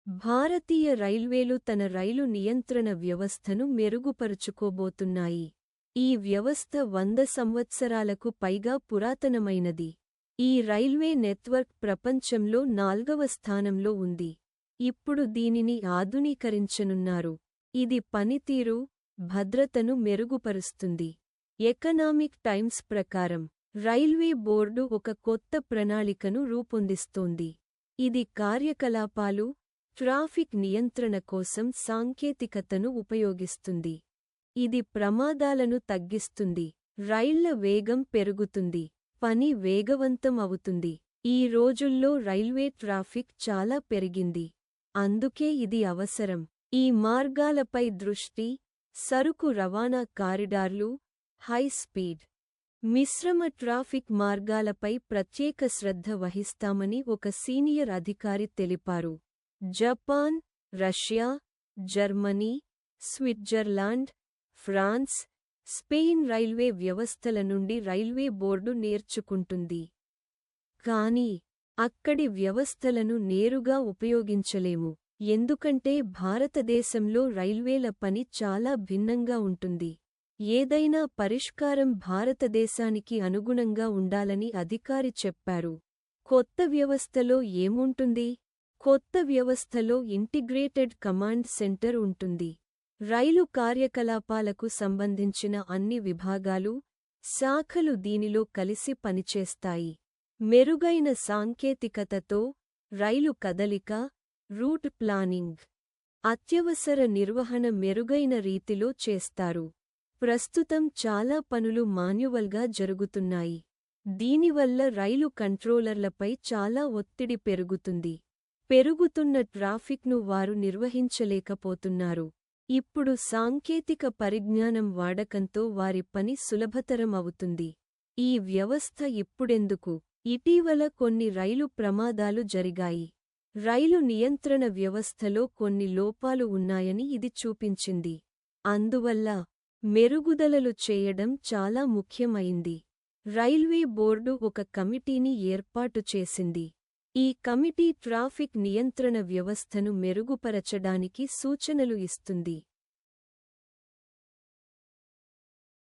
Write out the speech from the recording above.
భారతీయ రైల్వేలు తన రైలు నియంత్రణ వ్యవస్థను మెరుగుపరుచుకోబోతున్నాయి. ఈ వ్యవస్థ 100 సంవత్సరాలకు పైగా పురాతనమైనది. ఈ రైల్వే నెట్వర్క్ ప్రపంచంలో 4వ స్థానంలో ఉంది. ఇప్పుడు దీనిని ఆధునీకరించనున్నారు. ఇది పనితీరు, భద్రతను మెరుగుపరుస్తుంది. ఎకనామిక్ టైమ్స్ ప్రకారం, రైల్వే బోర్డు ఒక కొత్త ప్రణాళికను రూపొందిస్తోంది. ఇది కార్యకలాపాలు, ట్రాఫిక్ నియంత్రణ కోసం సాంకేతికతను ఉపయోగిస్తుంది. ఇది ప్రమాదాలను తగ్గిస్తుంది, రైళ్ల వేగం పెరుగుతుంది, పని వేగవంతం అవుతుంది. ఈ రోజుల్లో రైల్వే ట్రాఫిక్ చాలా పెరిగింది. అందుకే ఇది అవసరం. ఈ మార్గాలపై దృష్టి, సరుకు రవాణా కారిడార్లు, హై స్పీడ్, మిశ్రమ ట్రాఫిక్ మార్గాలపై ప్రత్యేక శ్రద్ధ వహిస్తామని ఒక సీనియర్ అధికారి తెలిపారు. Japan, Russia, Germany, Switzerland, France, Spain railway వ్యవస్థల నుండి రైల్వే బోర్డు నేర్చుకుంటుంది. కానీ అక్కడి వ్యవస్థలను నేరుగా ఉపయోగించలేము, ఎందుకంటే భారతదేశంలో రైల్వేల పని చాలా భిన్నంగా ఉంటుంది. ఏదైనా పరిష్కారం భారతదేశానికి అనుగుణంగా ఉండాలని అధికారి చెప్పారు. కొత్త వ్యవస్థలో ఏముంటుంది? కొత్త వ్యవస్థలో ఇంటిగ్రేటెడ్ కమాండ్ సెంటర్ ఉంటుంది. రైలు కార్యకలాపాలకు సంబంధించిన అన్ని విభాగాలు, శాఖలు దీనిలో కలిసి పనిచేస్తాయి. మెరుగైన సాంకేతికతతో రైలు కదలిక, రూట్ ప్లానింగ్, అత్యవసర నిర్వహణ మెరుగైన రీతిలో చేస్తారు. ప్రస్తుతం చాలా పనులు మాన్యువల్గా జరుగుతున్నాయి. దీనివల్ల రైలు కంట్రోలర్లపై చాలా ఒత్తిడి పెరుగుతుంది. పెరుగుతున్న ట్రాఫిక్ను వారు నిర్వహించలేకపోతున్నారు. ఇప్పుడు సాంకేతిక పరిజ్ఞానం వాడకంతో వారి పని సులభతరం అవుతుంది. ఈ వ్యవస్థ ఇప్పుడెందుకు? ఇటీవల కొన్ని రైలు ప్రమాదాలు జరిగాయి. రైలు నియంత్రణ వ్యవస్థలో కొన్ని లోపాలు ఉన్నాయని ఇది చూపించింది. అందువల్ల మెరుగుదలలు చేయడం చాలా ముఖ్యమైంది. రైల్వే బోర్డు ఒక కమిటీని ఏర్పాటు చేసింది. ఈ కమిటీ ట్రాఫిక్ నియంత్రణ వ్యవస్థను మెరుగుపరచడానికి సూచనలు ఇస్తుంది.